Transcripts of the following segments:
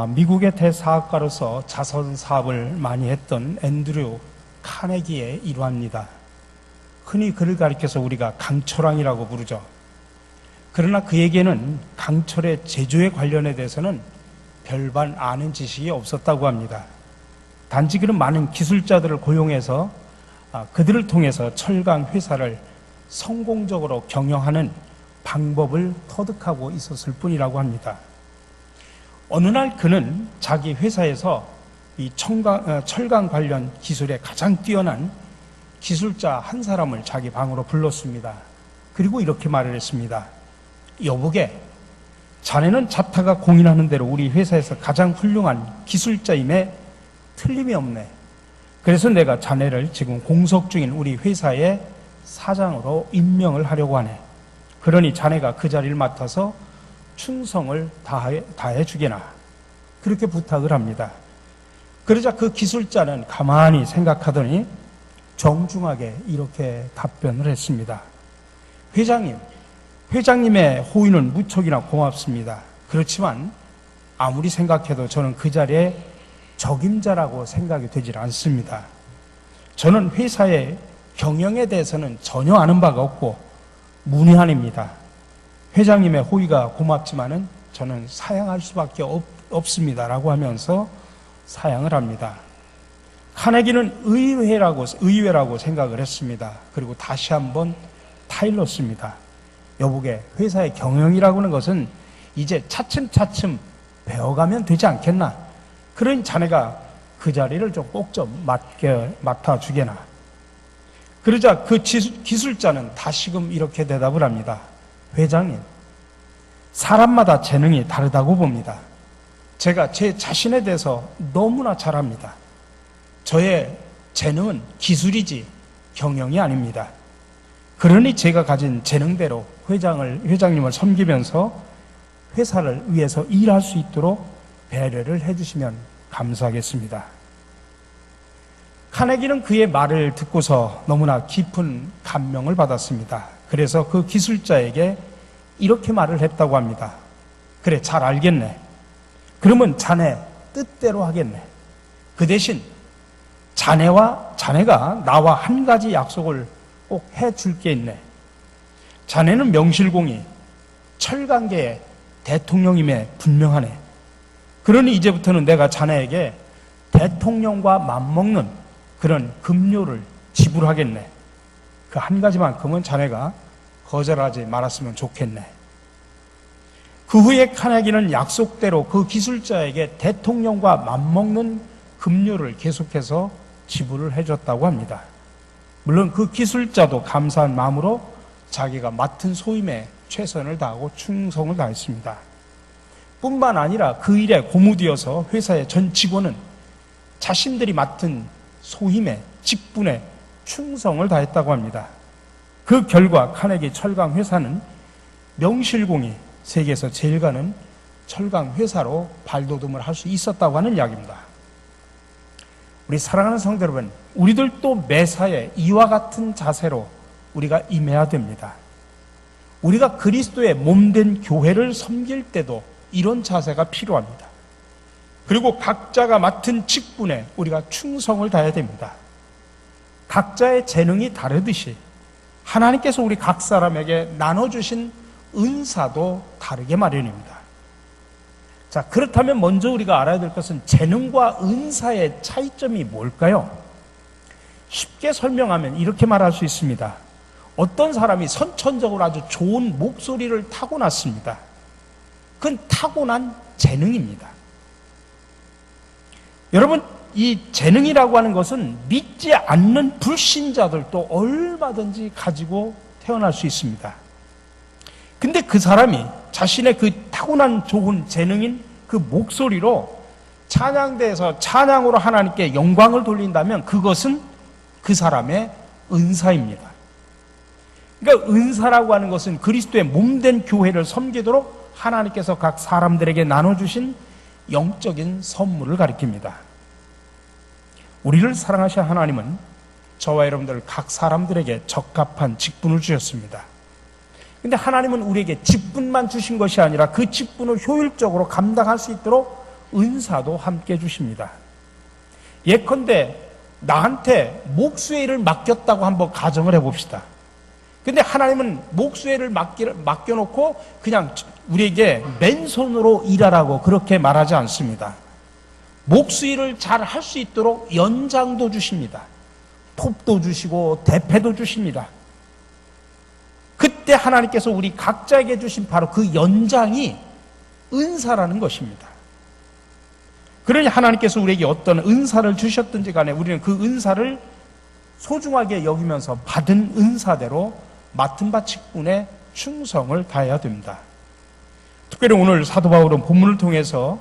미국의 대사학가로서 자선 사업을 많이 했던 앤드류 카네기의 일화입니다. 흔히 그를 가리켜서 우리가 강철왕이라고 부르죠. 그러나 그에게는 강철의 제조에 관련에 대해서는 별반 아는 지식이 없었다고 합니다. 단지 그런 많은 기술자들을 고용해서 그들을 통해서 철강 회사를 성공적으로 경영하는 방법을 터득하고 있었을 뿐이라고 합니다. 어느 날 그는 자기 회사에서 이 철강 관련 기술에 가장 뛰어난 기술자 한 사람을 자기 방으로 불렀습니다. 그리고 이렇게 말을 했습니다. 여보게, 자네는 자타가 공인하는 대로 우리 회사에서 가장 훌륭한 기술자임에 틀림이 없네. 그래서 내가 자네를 지금 공석 중인 우리 회사의 사장으로 임명을 하려고 하네. 그러니 자네가 그 자리를 맡아서 충성을 다해 주게나. 그렇게 부탁을 합니다. 그러자 그 기술자는 가만히 생각하더니 정중하게 이렇게 답변을 했습니다. 회장님의 호의는 무척이나 고맙습니다. 그렇지만 아무리 생각해도 저는 그 자리에 적임자라고 생각이 되질 않습니다. 저는 회사의 경영에 대해서는 전혀 아는 바가 없고 문외한입니다. 회장님의 호의가 고맙지만은 저는 사양할 수밖에 없습니다라고 하면서 사양을 합니다. 카네기는 의외라고 생각을 했습니다. 그리고 다시 한번 타일렀습니다. 여보게, 회사의 경영이라고 하는 것은 이제 차츰차츰 배워가면 되지 않겠나? 그러니 자네가 그 자리를 꼭 좀 맡아주게나. 그러자 그 기술자는 다시금 이렇게 대답을 합니다. 회장님, 사람마다 재능이 다르다고 봅니다. 제가 제 자신에 대해서 너무나 잘 압니다. 저의 재능은 기술이지 경영이 아닙니다. 그러니 제가 가진 재능대로 회장님을 섬기면서 회사를 위해서 일할 수 있도록 배려를 해주시면 감사하겠습니다. 카네기는 그의 말을 듣고서 너무나 깊은 감명을 받았습니다. 그래서 그 기술자에게 이렇게 말을 했다고 합니다. 그래, 잘 알겠네. 그러면 자네 뜻대로 하겠네. 그 대신 자네가 나와 한 가지 약속을 꼭 해줄 게 있네. 자네는 명실공히 철강계의 대통령임에 분명하네. 그러니 이제부터는 내가 자네에게 대통령과 맞먹는 그런 급료를 지불하겠네. 그 한 가지만큼은 자네가 거절하지 말았으면 좋겠네. 그 후에 카네기는 약속대로 그 기술자에게 대통령과 맞먹는 급료를 계속해서 지불을 해줬다고 합니다. 물론 그 기술자도 감사한 마음으로 자기가 맡은 소임에 최선을 다하고 충성을 다했습니다. 뿐만 아니라 그 일에 고무되어서 회사의 전 직원은 자신들이 맡은 소임에 직분에 충성을 다했다고 합니다. 그 결과 카네기 철강 회사는 명실공히 세계에서 제일 가는 철강 회사로 발돋움을 할 수 있었다고 하는 이야기입니다. 우리 사랑하는 성도 여러분, 우리들도 매사에 이와 같은 자세로 우리가 임해야 됩니다. 우리가 그리스도의 몸된 교회를 섬길 때도 이런 자세가 필요합니다. 그리고 각자가 맡은 직분에 우리가 충성을 다해야 됩니다. 각자의 재능이 다르듯이 하나님께서 우리 각 사람에게 나눠주신 은사도 다르게 마련입니다. 자, 그렇다면 먼저 우리가 알아야 될 것은 재능과 은사의 차이점이 뭘까요? 쉽게 설명하면 이렇게 말할 수 있습니다. 어떤 사람이 선천적으로 아주 좋은 목소리를 타고났습니다. 그건 타고난 재능입니다. 여러분, 이 재능이라고 하는 것은 믿지 않는 불신자들도 얼마든지 가지고 태어날 수 있습니다. 근데 그 사람이 자신의 그 타고난 좋은 재능인 그 목소리로 찬양대에서 찬양으로 하나님께 영광을 돌린다면 그것은 그 사람의 은사입니다. 그러니까 은사라고 하는 것은 그리스도의 몸된 교회를 섬기도록 하나님께서 각 사람들에게 나눠주신 영적인 선물을 가리킵니다. 우리를 사랑하신 하나님은 저와 여러분들 각 사람들에게 적합한 직분을 주셨습니다. 근데 하나님은 우리에게 직분만 주신 것이 아니라 그 직분을 효율적으로 감당할 수 있도록 은사도 함께 주십니다. 예컨대 나한테 목수의 일을 맡겼다고 한번 가정을 해봅시다. 근데 하나님은 목수의 일을 맡겨놓고 그냥 우리에게 맨손으로 일하라고 그렇게 말하지 않습니다. 목수 일을 잘 할 수 있도록 연장도 주십니다. 톱도 주시고 대패도 주십니다. 그때 하나님께서 우리 각자에게 주신 바로 그 연장이 은사라는 것입니다. 그러니 하나님께서 우리에게 어떤 은사를 주셨든지 간에 우리는 그 은사를 소중하게 여기면서 받은 은사대로 맡은 바 직분에 충성을 다해야 됩니다. 특별히 오늘 사도 바울은 본문을 통해서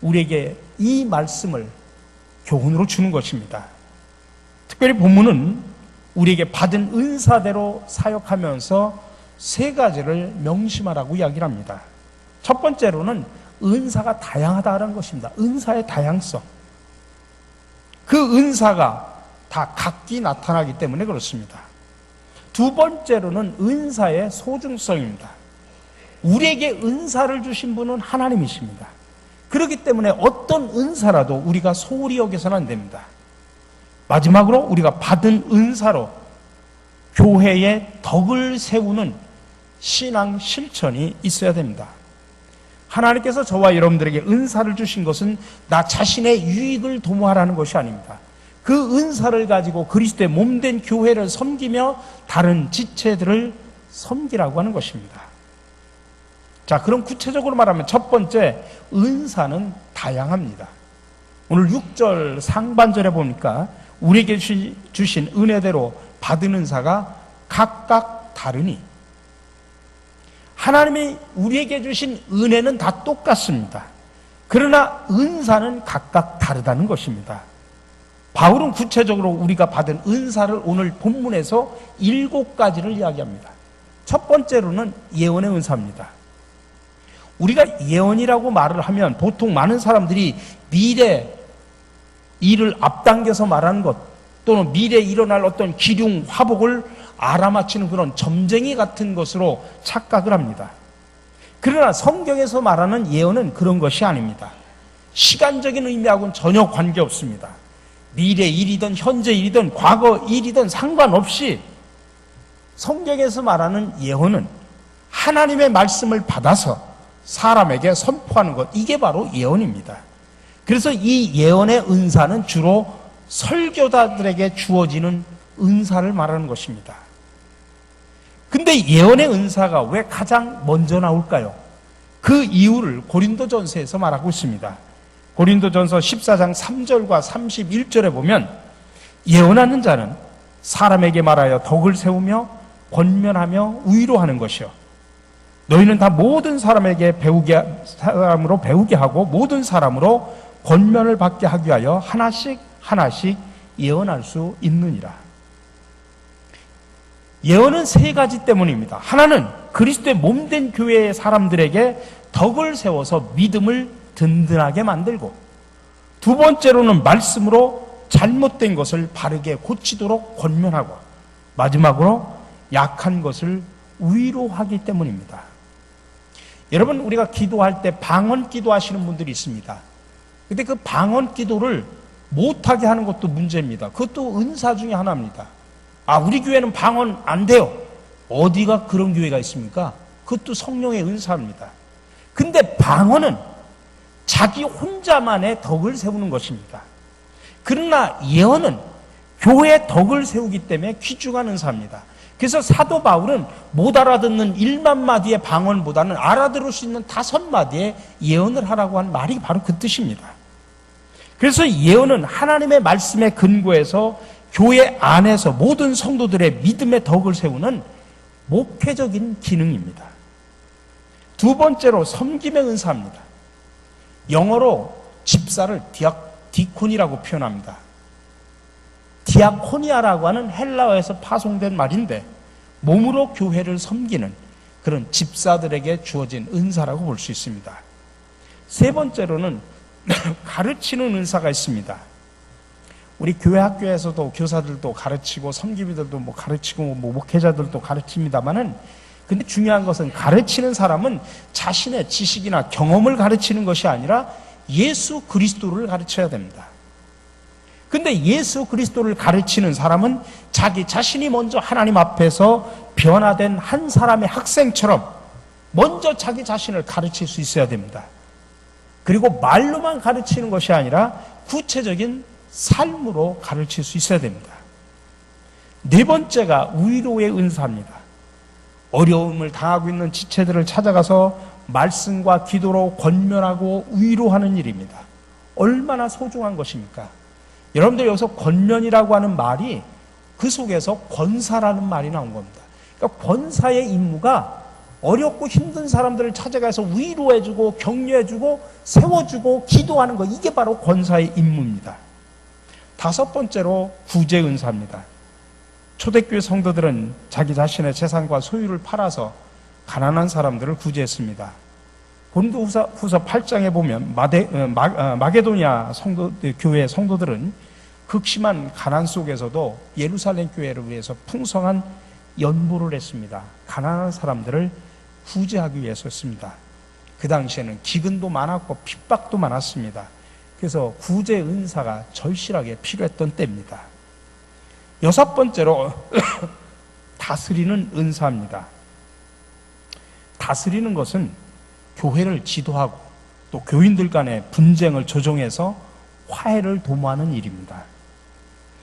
우리에게 이 말씀을 교훈으로 주는 것입니다. 특별히 본문은 우리에게 받은 은사대로 사역하면서 세 가지를 명심하라고 이야기를 합니다. 첫 번째로는 은사가 다양하다는 것입니다. 은사의 다양성. 그 은사가 다 각기 나타나기 때문에 그렇습니다. 두 번째로는 은사의 소중성입니다. 우리에게 은사를 주신 분은 하나님이십니다. 그렇기 때문에 어떤 은사라도 우리가 소홀히 여겨서는 안 됩니다. 마지막으로 우리가 받은 은사로 교회의 덕을 세우는 신앙 실천이 있어야 됩니다. 하나님께서 저와 여러분들에게 은사를 주신 것은 나 자신의 유익을 도모하라는 것이 아닙니다. 그 은사를 가지고 그리스도의 몸된 교회를 섬기며 다른 지체들을 섬기라고 하는 것입니다. 자, 그럼 구체적으로 말하면 첫 번째, 은사는 다양합니다. 오늘 6절 상반절에 보니까 우리에게 주신 은혜대로 받은 은사가 각각 다르니, 하나님이 우리에게 주신 은혜는 다 똑같습니다. 그러나 은사는 각각 다르다는 것입니다. 바울은 구체적으로 우리가 받은 은사를 오늘 본문에서 7가지를 이야기합니다. 첫 번째로는 예언의 은사입니다. 우리가 예언이라고 말을 하면 보통 많은 사람들이 미래 일을 앞당겨서 말하는 것, 또는 미래에 일어날 어떤 기륭, 화복을 알아맞히는 그런 점쟁이 같은 것으로 착각을 합니다. 그러나 성경에서 말하는 예언은 그런 것이 아닙니다. 시간적인 의미하고는 전혀 관계없습니다. 미래 일이든 현재 일이든 과거 일이든 상관없이 성경에서 말하는 예언은 하나님의 말씀을 받아서 사람에게 선포하는 것, 이게 바로 예언입니다. 그래서 이 예언의 은사는 주로 설교자들에게 주어지는 은사를 말하는 것입니다. 근데 예언의 은사가 왜 가장 먼저 나올까요? 그 이유를 고린도전서에서 말하고 있습니다. 고린도전서 14장 3절과 31절에 보면 예언하는 자는 사람에게 말하여 덕을 세우며 권면하며 위로하는 것이요, 너희는 다 모든 사람으로 배우게 하고 모든 사람으로 권면을 받게 하기 위하여 하나씩 하나씩 예언할 수 있느니라. 예언은 세 가지 때문입니다. 하나는 그리스도의 몸된 교회의 사람들에게 덕을 세워서 믿음을 든든하게 만들고, 두 번째로는 말씀으로 잘못된 것을 바르게 고치도록 권면하고, 마지막으로 약한 것을 위로하기 때문입니다. 여러분, 우리가 기도할 때 방언 기도하시는 분들이 있습니다. 근데 그 방언 기도를 못하게 하는 것도 문제입니다. 그것도 은사 중에 하나입니다. 아, 우리 교회는 방언 안 돼요. 어디가 그런 교회가 있습니까? 그것도 성령의 은사입니다. 근데 방언은 자기 혼자만의 덕을 세우는 것입니다. 그러나 예언은 교회의 덕을 세우기 때문에 귀중한 은사입니다. 그래서 사도 바울은 못 알아듣는 1만 마디의 방언보다는 알아들을 수 있는 5마디의 예언을 하라고 한 말이 바로 그 뜻입니다. 그래서 예언은 하나님의 말씀에 근거해서 교회 안에서 모든 성도들의 믿음의 덕을 세우는 목회적인 기능입니다. 두 번째로 섬김의 은사입니다. 영어로 집사를 디콘이라고 표현합니다. 디아코니아라고 하는 헬라어에서 파송된 말인데 몸으로 교회를 섬기는 그런 집사들에게 주어진 은사라고 볼 수 있습니다. 세 번째로는 가르치는 은사가 있습니다. 우리 교회 학교에서도 교사들도 가르치고 섬기비들도 가르치고 목회자들도 가르칩니다만은, 근데 중요한 것은 가르치는 사람은 자신의 지식이나 경험을 가르치는 것이 아니라 예수 그리스도를 가르쳐야 됩니다. 근데 예수 그리스도를 가르치는 사람은 자기 자신이 먼저 하나님 앞에서 변화된 한 사람의 학생처럼 먼저 자기 자신을 가르칠 수 있어야 됩니다. 그리고 말로만 가르치는 것이 아니라 구체적인 삶으로 가르칠 수 있어야 됩니다. 네 번째가 위로의 은사입니다. 어려움을 당하고 있는 지체들을 찾아가서 말씀과 기도로 권면하고 위로하는 일입니다. 얼마나 소중한 것입니까? 여러분들 여기서 권면이라고 하는 말이 그 속에서 권사라는 말이 나온 겁니다. 그러니까 권사의 임무가 어렵고 힘든 사람들을 찾아가서 위로해주고 격려해주고 세워주고 기도하는 것, 이게 바로 권사의 임무입니다. 다섯 번째로 구제 은사입니다. 초대교회 성도들은 자기 자신의 재산과 소유를 팔아서 가난한 사람들을 구제했습니다. 고린도후서 8장에 보면 마게도냐 교회 성도들은 극심한 가난 속에서도 예루살렘 교회를 위해서 풍성한 연보를 했습니다. 가난한 사람들을 구제하기 위해서였습니다. 그 당시에는 기근도 많았고 핍박도 많았습니다. 그래서 구제 은사가 절실하게 필요했던 때입니다. 여섯 번째로 다스리는 은사입니다. 다스리는 것은 교회를 지도하고 또 교인들 간의 분쟁을 조정해서 화해를 도모하는 일입니다.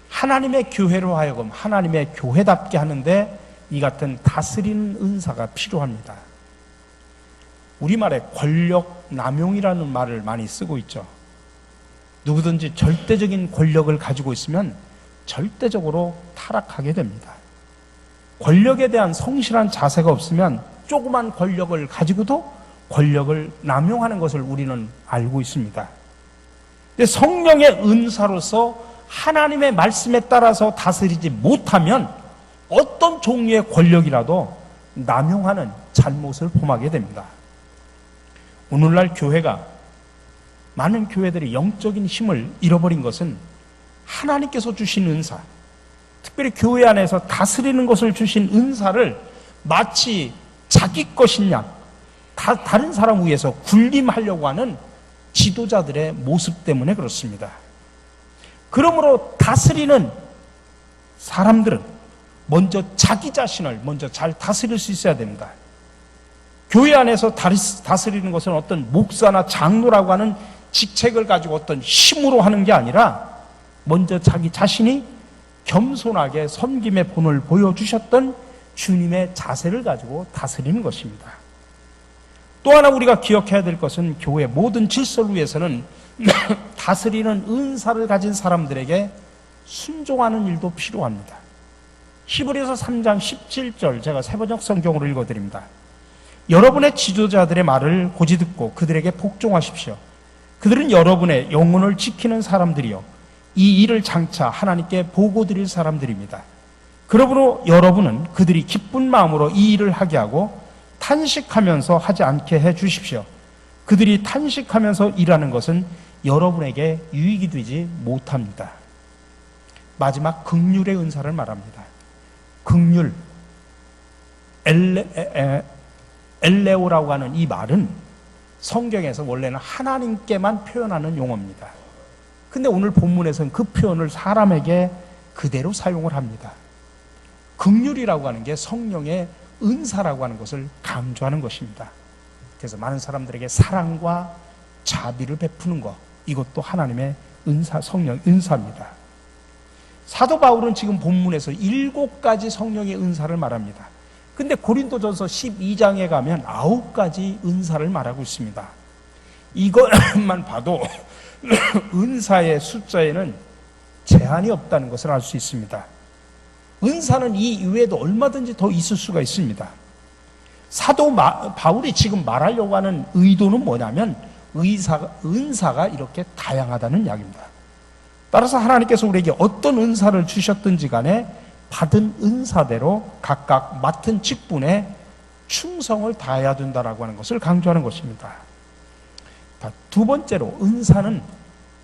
하나님의 교회로 하여금 하나님의 교회답게 하는데 이 같은 다스리는 은사가 필요합니다. 우리말에 권력 남용이라는 말을 많이 쓰고 있죠. 누구든지 절대적인 권력을 가지고 있으면 절대적으로 타락하게 됩니다. 권력에 대한 성실한 자세가 없으면 조그만 권력을 가지고도 권력을 남용하는 것을 우리는 알고 있습니다. 근데 성령의 은사로서 하나님의 말씀에 따라서 다스리지 못하면 어떤 종류의 권력이라도 남용하는 잘못을 범하게 됩니다. 오늘날 교회가, 많은 교회들이 영적인 힘을 잃어버린 것은 하나님께서 주신 은사, 특별히 교회 안에서 다스리는 것을 주신 은사를 마치 자기 것인 양 다른 사람 위해서 군림하려고 하는 지도자들의 모습 때문에 그렇습니다. 그러므로 다스리는 사람들은 먼저 자기 자신을 먼저 잘 다스릴 수 있어야 됩니다. 교회 안에서 다스리는 것은 어떤 목사나 장로라고 하는 직책을 가지고 어떤 힘으로 하는 게 아니라 먼저 자기 자신이 겸손하게 섬김의 본을 보여주셨던 주님의 자세를 가지고 다스리는 것입니다. 또 하나 우리가 기억해야 될 것은 교회 모든 질서를 위해서는 다스리는 은사를 가진 사람들에게 순종하는 일도 필요합니다. 히브리서 3장 17절 제가 세번역 성경으로 읽어드립니다. 여러분의 지도자들의 말을 고지 듣고 그들에게 복종하십시오. 그들은 여러분의 영혼을 지키는 사람들이요 이 일을 장차 하나님께 보고드릴 사람들입니다. 그러므로 여러분은 그들이 기쁜 마음으로 이 일을 하게 하고 탄식하면서 하지 않게 해 주십시오. 그들이 탄식하면서 일하는 것은 여러분에게 유익이 되지 못합니다. 마지막 긍휼의 은사를 말합니다. 긍휼, 엘레오라고 하는 이 말은 성경에서 원래는 하나님께만 표현하는 용어입니다. 근데 오늘 본문에서는 그 표현을 사람에게 그대로 사용을 합니다. 긍휼이라고 하는 게 성령의 은사라고 하는 것을 강조하는 것입니다. 그래서 많은 사람들에게 사랑과 자비를 베푸는 것, 이것도 하나님의 은사, 성령 은사입니다. 사도 바울은 지금 본문에서 7가지 성령의 은사를 말합니다. 근데 고린도전서 12장에 가면 9가지 은사를 말하고 있습니다. 이것만 봐도 은사의 숫자에는 제한이 없다는 것을 알 수 있습니다. 은사는 이 이외에도 얼마든지 더 있을 수가 있습니다. 사도 바울이 지금 말하려고 하는 의도는 뭐냐면 은사가 이렇게 다양하다는 이야기입니다. 따라서 하나님께서 우리에게 어떤 은사를 주셨든지 간에 받은 은사대로 각각 맡은 직분에 충성을 다해야 된다라고 하는 것을 강조하는 것입니다. 두 번째로 은사는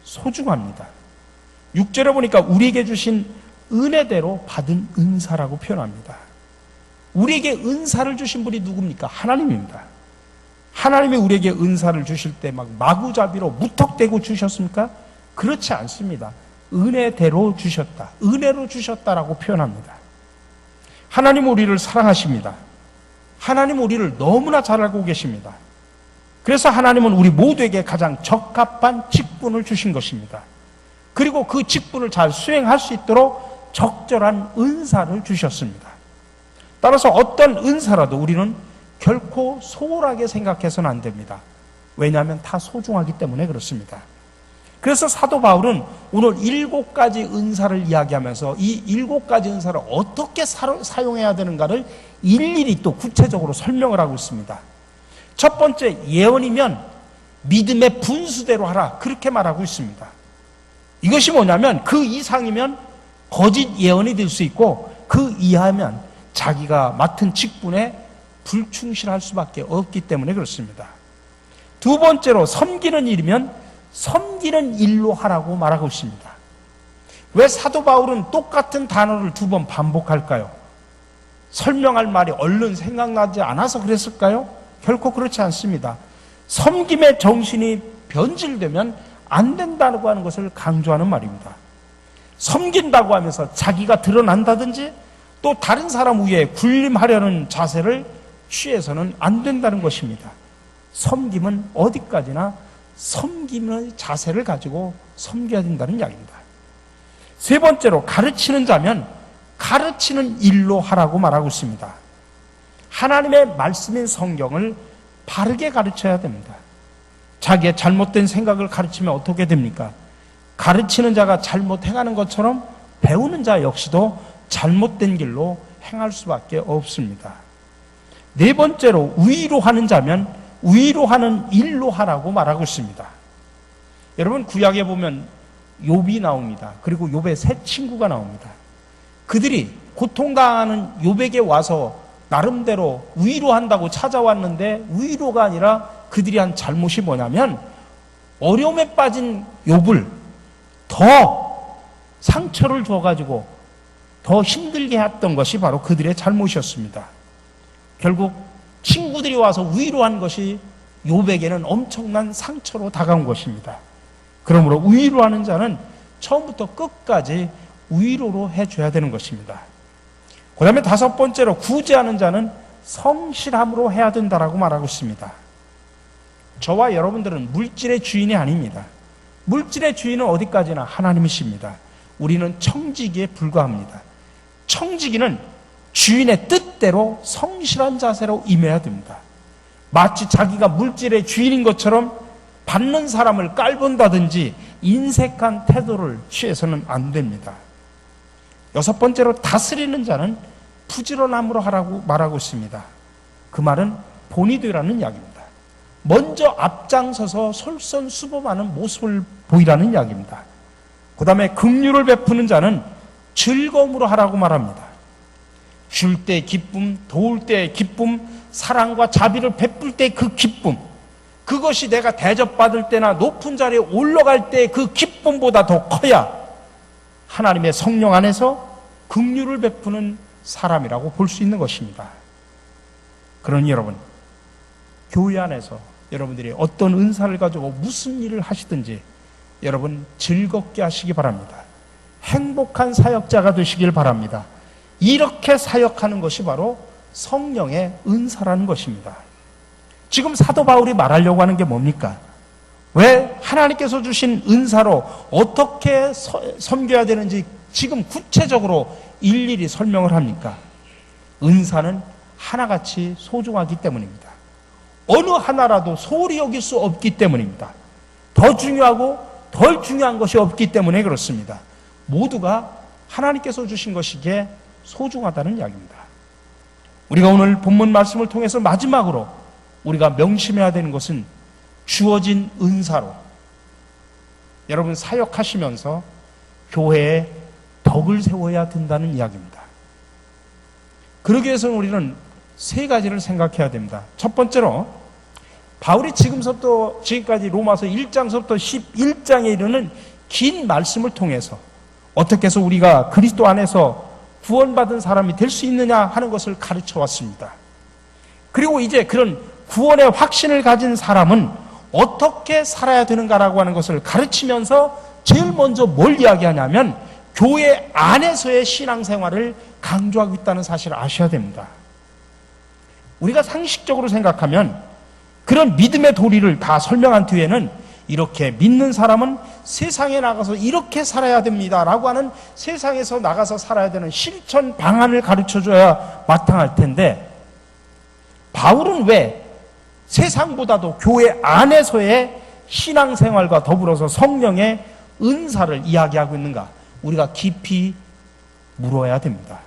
소중합니다. 6절에 보니까 우리에게 주신 은혜대로 받은 은사라고 표현합니다. 우리에게 은사를 주신 분이 누굽니까? 하나님입니다. 하나님이 우리에게 은사를 주실 때 막 마구잡이로 무턱대고 주셨습니까? 그렇지 않습니다. 은혜대로 주셨다. 은혜로 주셨다라고 표현합니다. 하나님 우리를 사랑하십니다. 하나님 우리를 너무나 잘 알고 계십니다. 그래서 하나님은 우리 모두에게 가장 적합한 직분을 주신 것입니다. 그리고 그 직분을 잘 수행할 수 있도록 적절한 은사를 주셨습니다. 따라서 어떤 은사라도 우리는 결코 소홀하게 생각해서는 안 됩니다. 왜냐하면 다 소중하기 때문에 그렇습니다. 그래서 사도 바울은 오늘 7가지 은사를 이야기하면서 이 7가지 은사를 어떻게 사용해야 되는가를 일일이 또 구체적으로 설명을 하고 있습니다. 첫 번째, 예언이면 믿음의 분수대로 하라, 그렇게 말하고 있습니다. 이것이 뭐냐면 그 이상이면 거짓 예언이 될 수 있고 그 이하면 자기가 맡은 직분에 불충실할 수밖에 없기 때문에 그렇습니다. 두 번째로, 섬기는 일이면 섬기는 일로 하라고 말하고 있습니다. 왜 사도 바울은 똑같은 단어를 2번 반복할까요? 설명할 말이 얼른 생각나지 않아서 그랬을까요? 결코 그렇지 않습니다. 섬김의 정신이 변질되면 안 된다고 하는 것을 강조하는 말입니다. 섬긴다고 하면서 자기가 드러난다든지 또 다른 사람 위에 군림하려는 자세를 취해서는 안 된다는 것입니다. 섬김은 어디까지나 섬김의 자세를 가지고 섬겨야 된다는 이야기입니다. 세 번째로, 가르치는 자면 가르치는 일로 하라고 말하고 있습니다. 하나님의 말씀인 성경을 바르게 가르쳐야 됩니다. 자기의 잘못된 생각을 가르치면 어떻게 됩니까? 가르치는 자가 잘못 행하는 것처럼 배우는 자 역시도 잘못된 길로 행할 수밖에 없습니다. 네 번째로, 위로하는 자면 위로하는 일로 하라고 말하고 있습니다. 여러분, 구약에 보면 욥이 나옵니다. 그리고 욥의 세 친구가 나옵니다. 그들이 고통당하는 욥에게 와서 나름대로 위로한다고 찾아왔는데 위로가 아니라 그들이 한 잘못이 뭐냐면 어려움에 빠진 욥을 더 상처를 줘가지고 더 힘들게 했던 것이 바로 그들의 잘못이었습니다. 결국 친구들이 와서 위로한 것이 욥에게는 엄청난 상처로 다가온 것입니다. 그러므로 위로하는 자는 처음부터 끝까지 위로로 해줘야 되는 것입니다. 그 다음에 5번째로, 구제하는 자는 성실함으로 해야 된다라고 말하고 있습니다. 저와 여러분들은 물질의 주인이 아닙니다. 물질의 주인은 어디까지나 하나님이십니다. 우리는 청지기에 불과합니다. 청지기는 주인의 뜻대로 성실한 자세로 임해야 됩니다. 마치 자기가 물질의 주인인 것처럼 받는 사람을 깔본다든지 인색한 태도를 취해서는 안 됩니다. 6번째로, 다스리는 자는 부지런함으로 하라고 말하고 있습니다. 그 말은 본이 되라는 이야기입니다. 먼저 앞장서서 솔선수범하는 모습을 보이라는 이야기입니다. 그 다음에 긍휼을 베푸는 자는 즐거움으로 하라고 말합니다. 줄 때 기쁨, 도울 때 기쁨, 사랑과 자비를 베풀 때 그 기쁨, 그것이 내가 대접받을 때나 높은 자리에 올라갈 때 그 기쁨보다 더 커야 하나님의 성령 안에서 긍휼을 베푸는 사람이라고 볼 수 있는 것입니다. 그러니 여러분, 교회 안에서 여러분들이 어떤 은사를 가지고 무슨 일을 하시든지 여러분 즐겁게 하시기 바랍니다. 행복한 사역자가 되시길 바랍니다. 이렇게 사역하는 것이 바로 성령의 은사라는 것입니다. 지금 사도 바울이 말하려고 하는 게 뭡니까? 왜 하나님께서 주신 은사로 어떻게 섬겨야 되는지 지금 구체적으로 일일이 설명을 합니까? 은사는 하나같이 소중하기 때문입니다. 어느 하나라도 소홀히 여길 수 없기 때문입니다. 더 중요하고 덜 중요한 것이 없기 때문에 그렇습니다. 모두가 하나님께서 주신 것이기에 소중하다는 이야기입니다. 우리가 오늘 본문 말씀을 통해서 마지막으로 우리가 명심해야 되는 것은 주어진 은사로 여러분 사역하시면서 교회에 덕을 세워야 된다는 이야기입니다. 그러기 위해서는 우리는 3가지를 생각해야 됩니다. 첫 번째로, 바울이 지금까지 로마서 1장서부터 11장에 이르는 긴 말씀을 통해서 어떻게 해서 우리가 그리스도 안에서 구원받은 사람이 될 수 있느냐 하는 것을 가르쳐 왔습니다. 그리고 이제 그런 구원의 확신을 가진 사람은 어떻게 살아야 되는가라고 하는 것을 가르치면서 제일 먼저 뭘 이야기하냐면 교회 안에서의 신앙생활을 강조하고 있다는 사실을 아셔야 됩니다. 우리가 상식적으로 생각하면 그런 믿음의 도리를 다 설명한 뒤에는 이렇게 믿는 사람은 세상에 나가서 이렇게 살아야 됩니다라고 하는 세상에서 나가서 살아야 되는 실천 방안을 가르쳐줘야 마땅할 텐데 바울은 왜 세상보다도 교회 안에서의 신앙생활과 더불어서 성령의 은사를 이야기하고 있는가? 우리가 깊이 물어야 됩니다.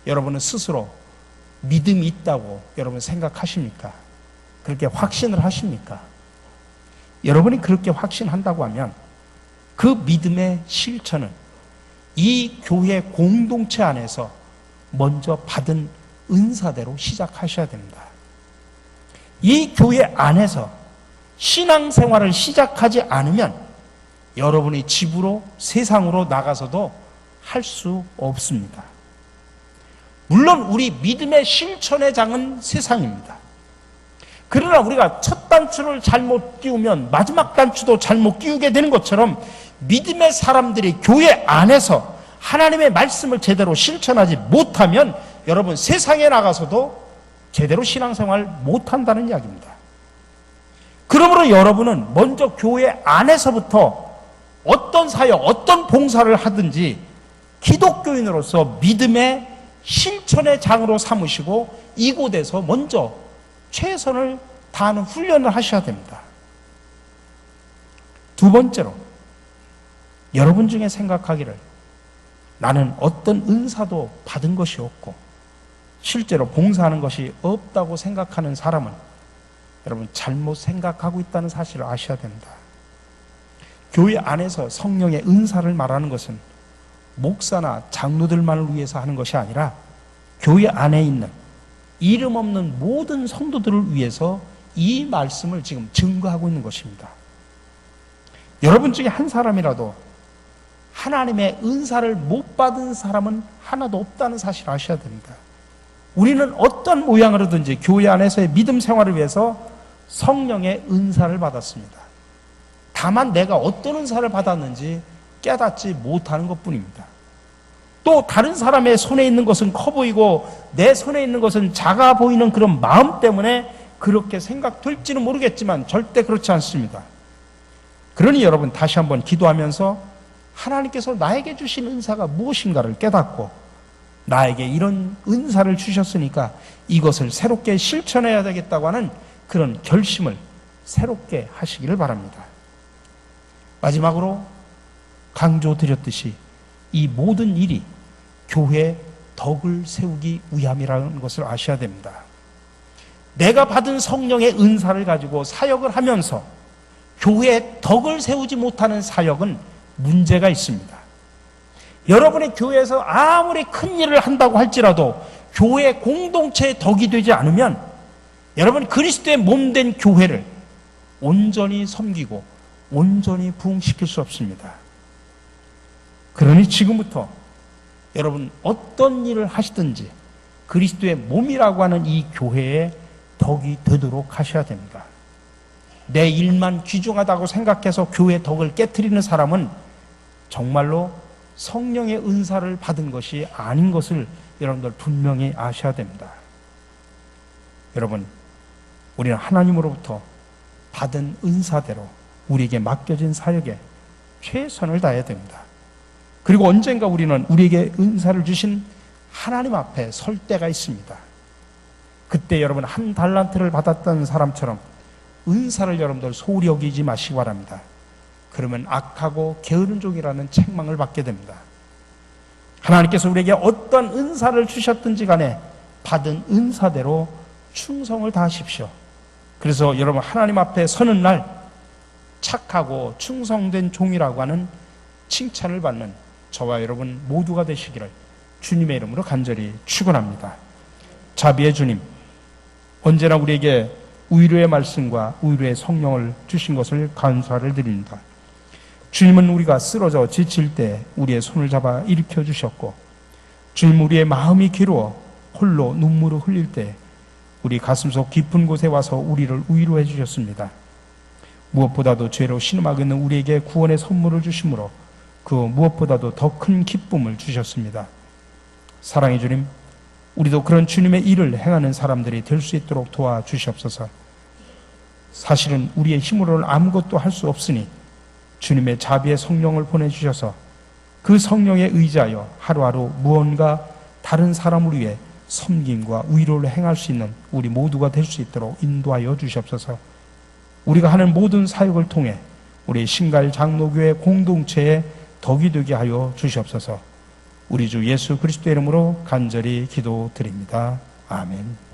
여러분은 스스로 믿음이 있다고 여러분 생각하십니까? 그렇게 확신을 하십니까? 여러분이 그렇게 확신한다고 하면 그 믿음의 실천은 이 교회 공동체 안에서 먼저 받은 은사대로 시작하셔야 됩니다. 이 교회 안에서 신앙생활을 시작하지 않으면 여러분이 집으로 세상으로 나가서도 할 수 없습니다. 물론 우리 믿음의 실천의 장은 세상입니다. 그러나 우리가 첫 단추를 잘못 끼우면 마지막 단추도 잘못 끼우게 되는 것처럼 믿음의 사람들이 교회 안에서 하나님의 말씀을 제대로 실천하지 못하면 여러분 세상에 나가서도 제대로 신앙생활 못한다는 이야기입니다. 그러므로 여러분은 먼저 교회 안에서부터 어떤 사역, 어떤 봉사를 하든지 기독교인으로서 믿음의 실천의 장으로 삼으시고 이곳에서 먼저 최선을 다하는 훈련을 하셔야 됩니다. 두 번째로 여러분 중에 생각하기를 나는 어떤 은사도 받은 것이 없고 실제로 봉사하는 것이 없다고 생각하는 사람은 여러분 잘못 생각하고 있다는 사실을 아셔야 됩니다. 교회 안에서 성령의 은사를 말하는 것은 목사나 장로들만을 위해서 하는 것이 아니라 교회 안에 있는 이름 없는 모든 성도들을 위해서 이 말씀을 지금 증거하고 있는 것입니다. 여러분 중에 한 사람이라도 하나님의 은사를 못 받은 사람은 하나도 없다는 사실을 아셔야 됩니다. 우리는 어떤 모양으로든지 교회 안에서의 믿음 생활을 위해서 성령의 은사를 받았습니다. 다만 내가 어떤 은사를 받았는지 깨닫지 못하는 것뿐입니다. 또 다른 사람의 손에 있는 것은 커 보이고 내 손에 있는 것은 작아 보이는 그런 마음 때문에 그렇게 생각될지는 모르겠지만 절대 그렇지 않습니다. 그러니 여러분 다시 한번 기도하면서 하나님께서 나에게 주신 은사가 무엇인가를 깨닫고 나에게 이런 은사를 주셨으니까 이것을 새롭게 실천해야 되겠다고 하는 그런 결심을 새롭게 하시기를 바랍니다. 마지막으로 강조드렸듯이 이 모든 일이 교회의 덕을 세우기 위함이라는 것을 아셔야 됩니다. 내가 받은 성령의 은사를 가지고 사역을 하면서 교회의 덕을 세우지 못하는 사역은 문제가 있습니다. 여러분의 교회에서 아무리 큰 일을 한다고 할지라도 교회 공동체의 덕이 되지 않으면 여러분 그리스도의 몸된 교회를 온전히 섬기고 온전히 부흥시킬 수 없습니다. 그러니 지금부터 여러분 어떤 일을 하시든지 그리스도의 몸이라고 하는 이 교회의 덕이 되도록 하셔야 됩니다. 내 일만 귀중하다고 생각해서 교회의 덕을 깨트리는 사람은 정말로 성령의 은사를 받은 것이 아닌 것을 여러분들 분명히 아셔야 됩니다. 여러분, 우리는 하나님으로부터 받은 은사대로 우리에게 맡겨진 사역에 최선을 다해야 됩니다. 그리고 언젠가 우리는 우리에게 은사를 주신 하나님 앞에 설 때가 있습니다. 그때 여러분 한 달란트를 받았던 사람처럼 은사를 여러분들 소홀히 여기지 마시기 바랍니다. 그러면 악하고 게으른 종이라는 책망을 받게 됩니다. 하나님께서 우리에게 어떤 은사를 주셨든지 간에 받은 은사대로 충성을 다하십시오. 그래서 여러분 하나님 앞에 서는 날 착하고 충성된 종이라고 하는 칭찬을 받는 저와 여러분 모두가 되시기를 주님의 이름으로 간절히 축원합니다. 자비의 주님, 언제나 우리에게 위로의 말씀과 위로의 성령을 주신 것을 감사를 드립니다. 주님은 우리가 쓰러져 지칠 때 우리의 손을 잡아 일으켜 주셨고, 주님 우리의 마음이 괴로워 홀로 눈물을 흘릴 때 우리 가슴속 깊은 곳에 와서 우리를 위로해 주셨습니다. 무엇보다도 죄로 신음하고 있는 우리에게 구원의 선물을 주심으로 그 무엇보다도 더 큰 기쁨을 주셨습니다. 사랑의 주님, 우리도 그런 주님의 일을 행하는 사람들이 될 수 있도록 도와주시옵소서. 사실은 우리의 힘으로는 아무것도 할 수 없으니 주님의 자비의 성령을 보내주셔서 그 성령에 의지하여 하루하루 무언가 다른 사람을 위해 섬김과 위로를 행할 수 있는 우리 모두가 될 수 있도록 인도하여 주시옵소서. 우리가 하는 모든 사역을 통해 우리 신갈 장로교회 공동체에 덕이 되게 하여 주시옵소서. 우리 주 예수 그리스도의 이름으로 간절히 기도드립니다. 아멘.